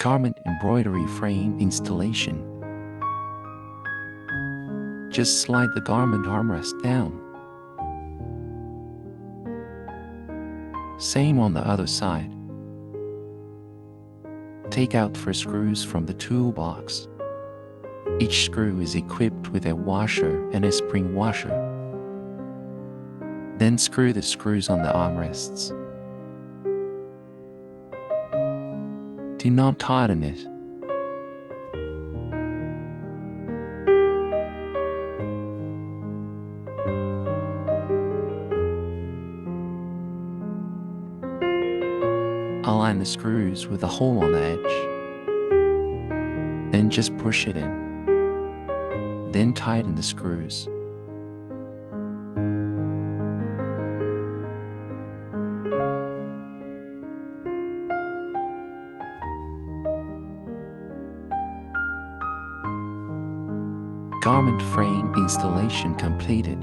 Garment embroidery frame installation. Just slide the garment armrest down. Same on the other side. Take out 4 screws from the toolbox. Each screw is equipped with a washer and a spring washer. Then screw the screws on the armrests. Do not tighten it. Align the screws with a hole on the edge. Then just push it in. Then tighten the screws. Garment frame installation completed.